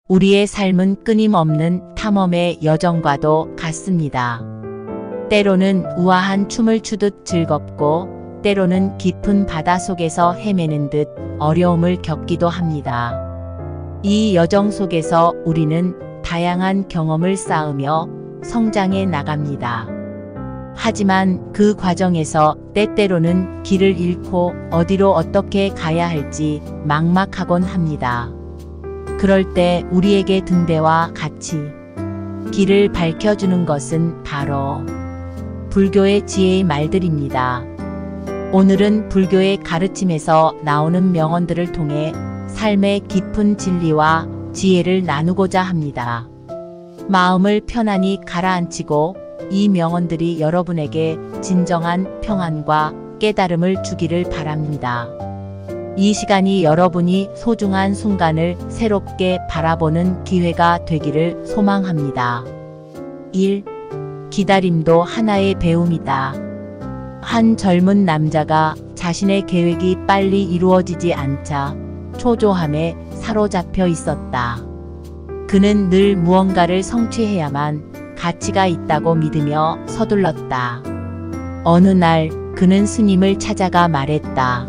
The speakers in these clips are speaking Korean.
우리의 삶은 끊임없는 탐험의 여정과도 같습니다. 때로는 우아한 춤을 추듯 즐겁고 때로는 깊은 바다 속에서 헤매는 듯 어려움을 겪기도 합니다. 이 여정 속에서 우리는 다양한 경험을 쌓으며 성장해 나갑니다. 하지만 그 과정에서 때때로는 길을 잃고 어디로 어떻게 가야 할지 막막하곤 합니다. 그럴 때 우리에게 등대와 같이 길을 밝혀주는 것은 바로 불교의 지혜의 말들입니다. 오늘은 불교의 가르침에서 나오는 명언들을 통해 삶의 깊은 진리와 지혜를 나누고자 합니다. 마음을 편안히 가라앉히고 이 명언들이 여러분에게 진정한 평안과 깨달음을 주기를 바랍니다. 이 시간이 여러분이 소중한 순간을 새롭게 바라보는 기회가 되기를 소망합니다. 1. 기다림도 하나의 배움이다. 한 젊은 남자가 자신의 계획이 빨리 이루어지지 않자 초조함에 사로잡혀 있었다. 그는 늘 무언가를 성취해야만 가치가 있다고 믿으며 서둘렀다. 어느 날 그는 스님을 찾아가 말했다.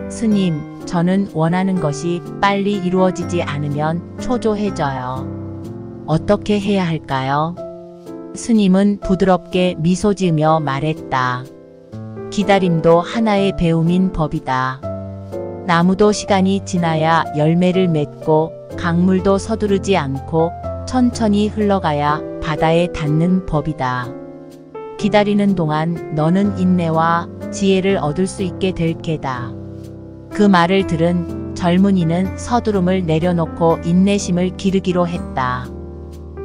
스님, 저는 원하는 것이 빨리 이루어지지 않으면 초조해져요. 어떻게 해야 할까요? 스님은 부드럽게 미소 지으며 말했다. 기다림도 하나의 배움인 법이다. 나무도 시간이 지나야 열매를 맺고 강물도 서두르지 않고 천천히 흘러가야 바다에 닿는 법이다. 기다리는 동안 너는 인내와 지혜를 얻을 수 있게 될 게다. 그 말을 들은 젊은이는 서두름을 내려놓고 인내심을 기르기로 했다.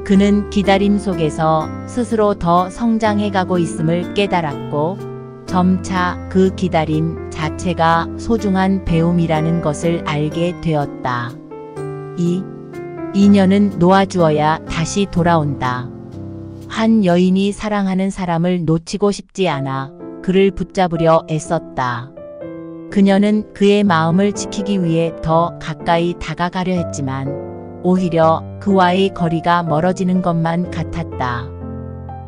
그는 기다림 속에서 스스로 더 성장해가고 있음을 깨달았고 점차 그 기다림 자체가 소중한 배움이라는 것을 알게 되었다. 2. 인연은 놓아주어야 다시 돌아온다. 한 여인이 사랑하는 사람을 놓치고 싶지 않아 그를 붙잡으려 애썼다. 그녀는 그의 마음을 지키기 위해 더 가까이 다가가려 했지만 오히려 그와의 거리가 멀어지는 것만 같았다.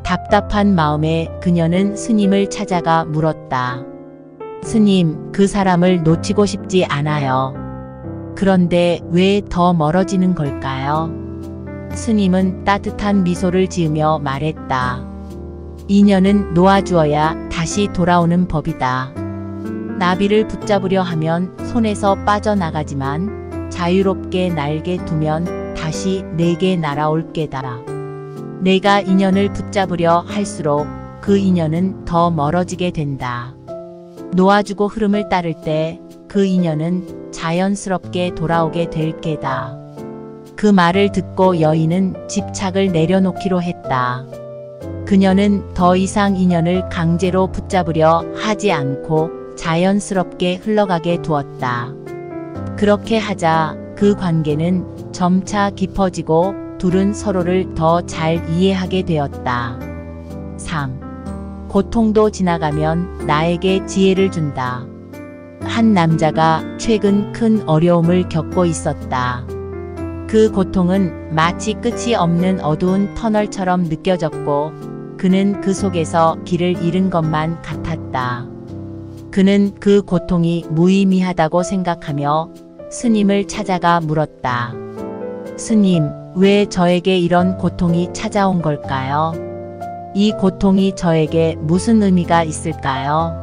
답답한 마음에 그녀는 스님을 찾아가 물었다. 스님, 그 사람을 놓치고 싶지 않아요. 그런데 왜 더 멀어지는 걸까요? 스님은 따뜻한 미소를 지으며 말했다. 인연은 놓아주어야 다시 돌아오는 법이다. 나비를 붙잡으려 하면 손에서 빠져나가지만 자유롭게 날개 두면 다시 내게 날아올 게다. 내가 인연을 붙잡으려 할수록 그 인연은 더 멀어지게 된다. 놓아주고 흐름을 따를 때 그 인연은 자연스럽게 돌아오게 될 게다. 그 말을 듣고 여인은 집착을 내려놓기로 했다. 그녀는 더 이상 인연을 강제로 붙잡으려 하지 않고 자연스럽게 흘러가게 두었다. 그렇게 하자 그 관계는 점차 깊어지고 둘은 서로를 더 잘 이해하게 되었다. 3. 고통도 지나가면 나에게 지혜를 준다. 한 남자가 최근 큰 어려움을 겪고 있었다. 그 고통은 마치 끝이 없는 어두운 터널처럼 느껴졌고 그는 그 속에서 길을 잃은 것만 같았다. 그는 그 고통이 무의미하다고 생각하며 스님을 찾아가 물었다. 스님, 왜 저에게 이런 고통이 찾아온 걸까요? 이 고통이 저에게 무슨 의미가 있을까요?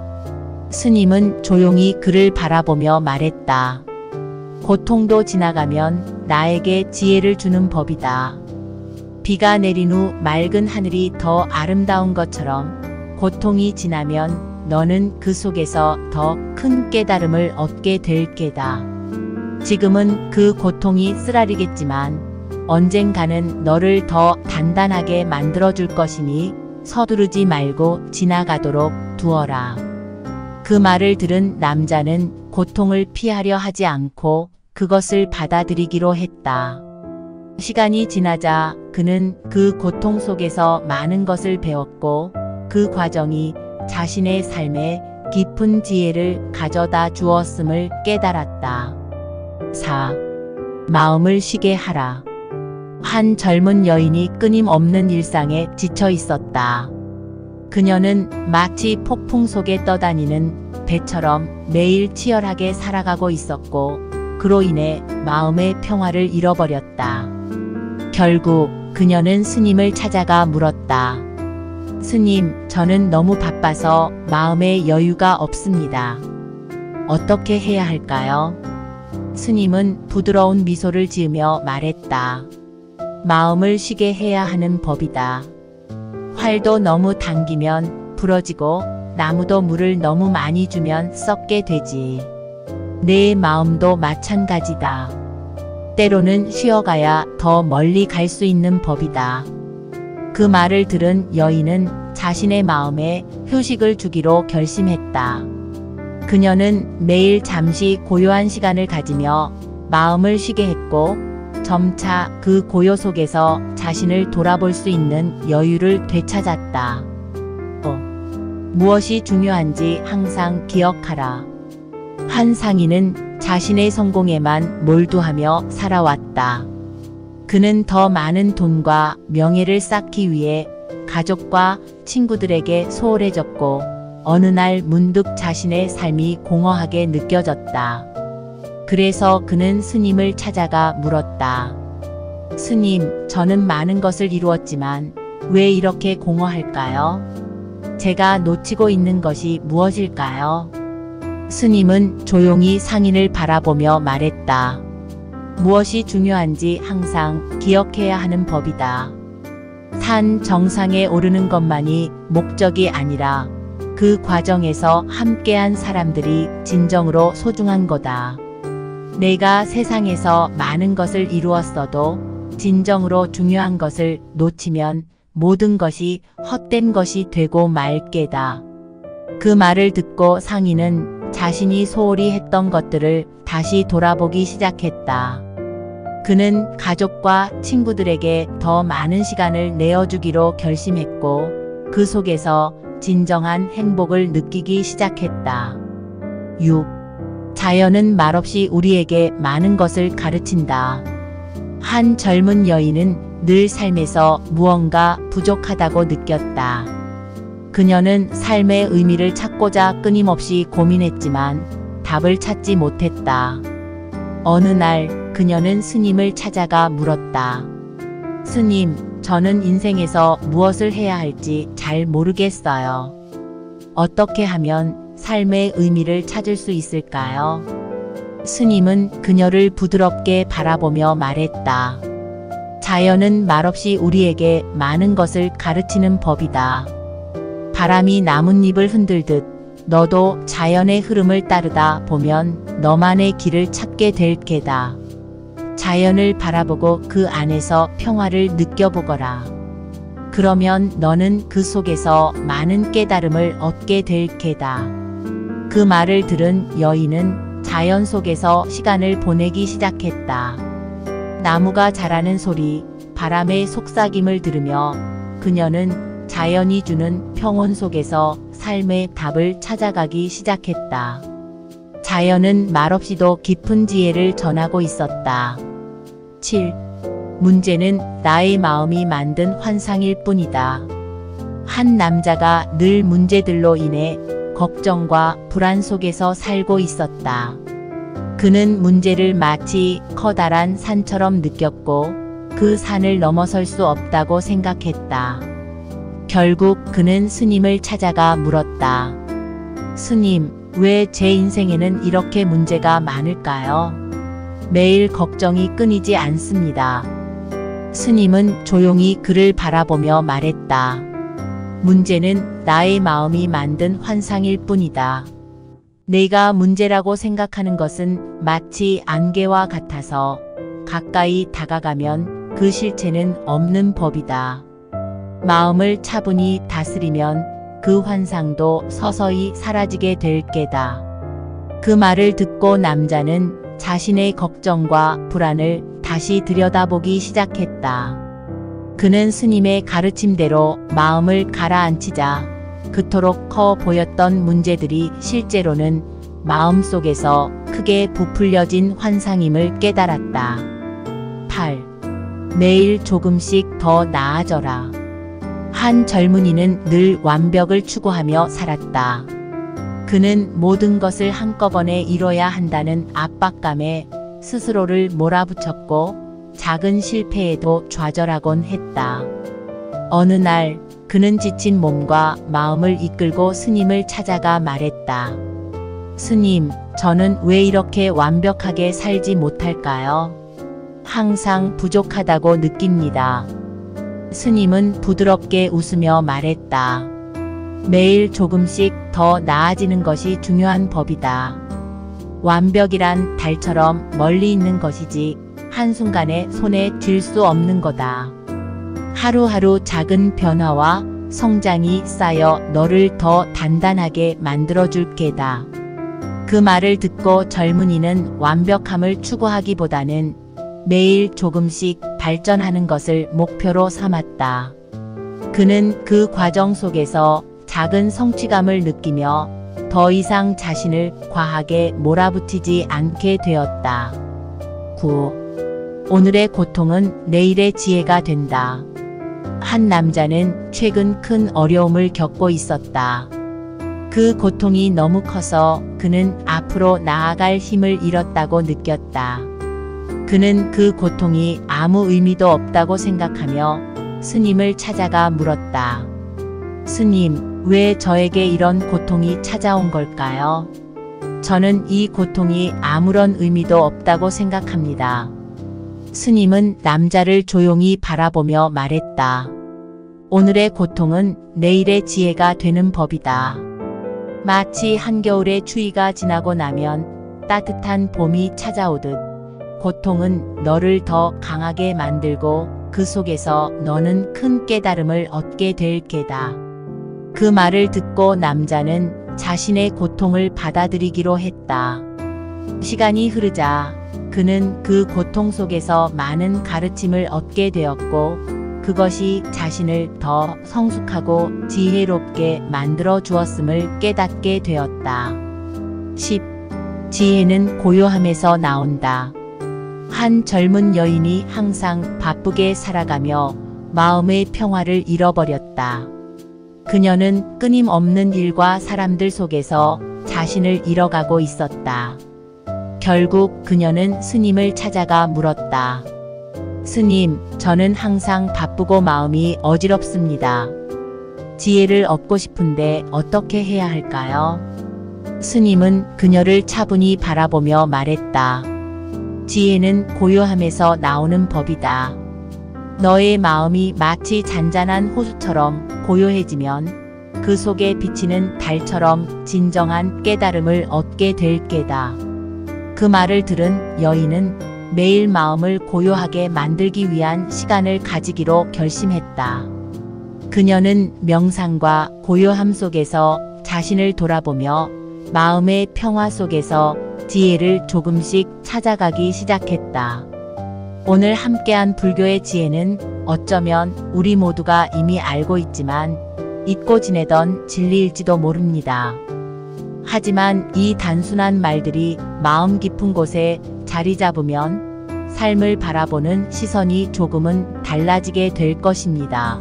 스님은 조용히 그를 바라보며 말했다. 고통도 지나가면 나에게 지혜를 주는 법이다. 비가 내린 후 맑은 하늘이 더 아름다운 것처럼 고통이 지나면 너는 그 속에서 더 큰 깨달음을 얻게 될 게다. 지금은 그 고통이 쓰라리겠지만 언젠가는 너를 더 단단하게 만들어줄 것이니 서두르지 말고 지나가도록 두어라. 그 말을 들은 남자는 고통을 피하려 하지 않고 그것을 받아들이기로 했다. 시간이 지나자 그는 그 고통 속에서 많은 것을 배웠고 그 과정이 자신의 삶에 깊은 지혜를 가져다 주었음을 깨달았다. 4. 마음을 쉬게 하라. 한 젊은 여인이 끊임없는 일상에 지쳐 있었다. 그녀는 마치 폭풍 속에 떠다니는 배처럼 매일 치열하게 살아가고 있었고, 그로 인해 마음의 평화를 잃어버렸다. 결국 그녀는 스님을 찾아가 물었다. 스님, 저는 너무 바빠서 마음의 여유가 없습니다. 어떻게 해야 할까요? 스님은 부드러운 미소를 지으며 말했다. 마음을 쉬게 해야 하는 법이다. 활도 너무 당기면 부러지고 나무도 물을 너무 많이 주면 썩게 되지. 내 마음도 마찬가지다. 때로는 쉬어가야 더 멀리 갈 수 있는 법이다. 그 말을 들은 여인은 자신의 마음에 휴식을 주기로 결심했다. 그녀는 매일 잠시 고요한 시간을 가지며 마음을 쉬게 했고, 점차 그 고요 속에서 자신을 돌아볼 수 있는 여유를 되찾았다. 무엇이 중요한지 항상 기억하라. 한 상인은 자신의 성공에만 몰두하며 살아왔다. 그는 더 많은 돈과 명예를 쌓기 위해 가족과 친구들에게 소홀해졌고, 어느 날 문득 자신의 삶이 공허하게 느껴졌다. 그래서 그는 스님을 찾아가 물었다. 스님, 저는 많은 것을 이루었지만 왜 이렇게 공허할까요? 제가 놓치고 있는 것이 무엇일까요? 스님은 조용히 상인을 바라보며 말했다. 무엇이 중요한지 항상 기억해야 하는 법이다. 산 정상에 오르는 것만이 목적이 아니라 그 과정에서 함께한 사람들이 진정으로 소중한 거다. 내가 세상에서 많은 것을 이루었어도 진정으로 중요한 것을 놓치면 모든 것이 헛된 것이 되고 말 게다. 그 말을 듣고 상인은 자신이 소홀히 했던 것들을 다시 돌아보기 시작했다. 그는 가족과 친구들에게 더 많은 시간을 내어주기로 결심했고, 그 속에서 진정한 행복을 느끼기 시작했다. 6. 자연은 말없이 우리에게 많은 것을 가르친다. 한 젊은 여인은 늘 삶에서 무언가 부족하다고 느꼈다. 그녀는 삶의 의미를 찾고자 끊임없이 고민했지만 답을 찾지 못했다. 어느 날 그녀는 스님을 찾아가 물었다. 스님, 저는 인생에서 무엇을 해야 할지 잘 모르겠어요. 어떻게 하면 삶의 의미를 찾을 수 있을까요? 스님은 그녀를 부드럽게 바라보며 말했다. 자연은 말없이 우리에게 많은 것을 가르치는 법이다. 바람이 나뭇잎을 흔들듯 너도 자연의 흐름을 따르다 보면 너만의 길을 찾게 될 게다. 자연을 바라보고 그 안에서 평화를 느껴보거라. 그러면 너는 그 속에서 많은 깨달음을 얻게 될 게다. 그 말을 들은 여인은 자연 속에서 시간을 보내기 시작했다. 나무가 자라는 소리, 바람의 속삭임을 들으며 그녀는 자연이 주는 평온 속에서 삶의 답을 찾아가기 시작했다. 자연은 말없이도 깊은 지혜를 전하고 있었다. 7. 문제는 나의 마음이 만든 환상일 뿐이다. 한 남자가 늘 문제들로 인해 걱정과 불안 속에서 살고 있었다. 그는 문제를 마치 커다란 산처럼 느꼈고 그 산을 넘어설 수 없다고 생각했다. 결국 그는 스님을 찾아가 물었다. 스님, 왜 제 인생에는 이렇게 문제가 많을까요? 매일 걱정이 끊이지 않습니다. 스님은 조용히 그를 바라보며 말했다. 문제는 나의 마음이 만든 환상일 뿐이다. 내가 문제라고 생각하는 것은 마치 안개와 같아서 가까이 다가가면 그 실체는 없는 법이다. 마음을 차분히 다스리면 그 환상도 서서히 사라지게 될 게다. 그 말을 듣고 남자는 자신의 걱정과 불안을 다시 들여다보기 시작했다. 그는 스님의 가르침대로 마음을 가라앉히자 그토록 커 보였던 문제들이 실제로는 마음속에서 크게 부풀려진 환상임을 깨달았다. 8. 매일 조금씩 더 나아져라. 한 젊은이는 늘 완벽을 추구하며 살았다. 그는 모든 것을 한꺼번에 이뤄야 한다는 압박감에 스스로를 몰아붙였고 작은 실패에도 좌절하곤 했다. 어느 날 그는 지친 몸과 마음을 이끌고 스님을 찾아가 말했다. 스님, 저는 왜 이렇게 완벽하게 살지 못할까요? 항상 부족하다고 느낍니다. 스님은 부드럽게 웃으며 말했다. 매일 조금씩 더 나아지는 것이 중요한 법이다. 완벽이란 달처럼 멀리 있는 것이지 한순간에 손에 쥘 수 없는 거다. 하루하루 작은 변화와 성장이 쌓여 너를 더 단단하게 만들어줄 게다. 그 말을 듣고 젊은이는 완벽함을 추구하기보다는 매일 조금씩 발전하는 것을 목표로 삼았다. 그는 그 과정 속에서 작은 성취감을 느끼며 더 이상 자신을 과하게 몰아붙이지 않게 되었다. 9. 오늘의 고통은 내일의 지혜가 된다. 한 남자는 최근 큰 어려움을 겪고 있었다. 그 고통이 너무 커서 그는 앞으로 나아갈 힘을 잃었다고 느꼈다. 그는 그 고통이 아무 의미도 없다고 생각하며 스님을 찾아가 물었다. 스님, 왜 저에게 이런 고통이 찾아온 걸까요? 저는 이 고통이 아무런 의미도 없다고 생각합니다. 스님은 남자를 조용히 바라보며 말했다. 오늘의 고통은 내일의 지혜가 되는 법이다. 마치 한겨울의 추위가 지나고 나면 따뜻한 봄이 찾아오듯 고통은 너를 더 강하게 만들고 그 속에서 너는 큰 깨달음을 얻게 될 게다. 그 말을 듣고 남자는 자신의 고통을 받아들이기로 했다. 시간이 흐르자 그는 그 고통 속에서 많은 가르침을 얻게 되었고 그것이 자신을 더 성숙하고 지혜롭게 만들어 주었음을 깨닫게 되었다. 10. 지혜는 고요함에서 나온다. 한 젊은 여인이 항상 바쁘게 살아가며 마음의 평화를 잃어버렸다. 그녀는 끊임없는 일과 사람들 속에서 자신을 잃어가고 있었다. 결국 그녀는 스님을 찾아가 물었다. 스님, 저는 항상 바쁘고 마음이 어지럽습니다. 지혜를 얻고 싶은데 어떻게 해야 할까요? 스님은 그녀를 차분히 바라보며 말했다. 지혜는 고요함에서 나오는 법이다. 너의 마음이 마치 잔잔한 호수처럼 고요해지면 그 속에 비치는 달처럼 진정한 깨달음을 얻게 될 게다. 그 말을 들은 여인은 매일 마음을 고요하게 만들기 위한 시간을 가지기로 결심했다. 그녀는 명상과 고요함 속에서 자신을 돌아보며 마음의 평화 속에서 지혜를 조금씩 찾아가기 시작했다. 오늘 함께한 불교의 지혜는 어쩌면 우리 모두가 이미 알고 있지만 잊고 지내던 진리일지도 모릅니다. 하지만 이 단순한 말들이 마음 깊은 곳에 자리 잡으면 삶을 바라보는 시선이 조금은 달라지게 될 것입니다.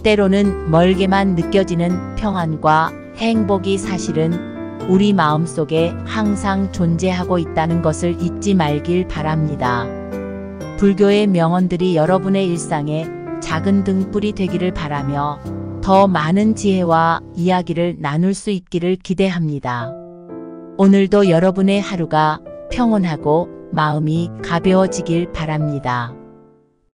때로는 멀게만 느껴지는 평안과 행복이 사실은 우리 마음속에 항상 존재하고 있다는 것을 잊지 말길 바랍니다. 불교의 명언들이 여러분의 일상에 작은 등불이 되기를 바라며 더 많은 지혜와 이야기를 나눌 수 있기를 기대합니다. 오늘도 여러분의 하루가 평온하고 마음이 가벼워지길 바랍니다.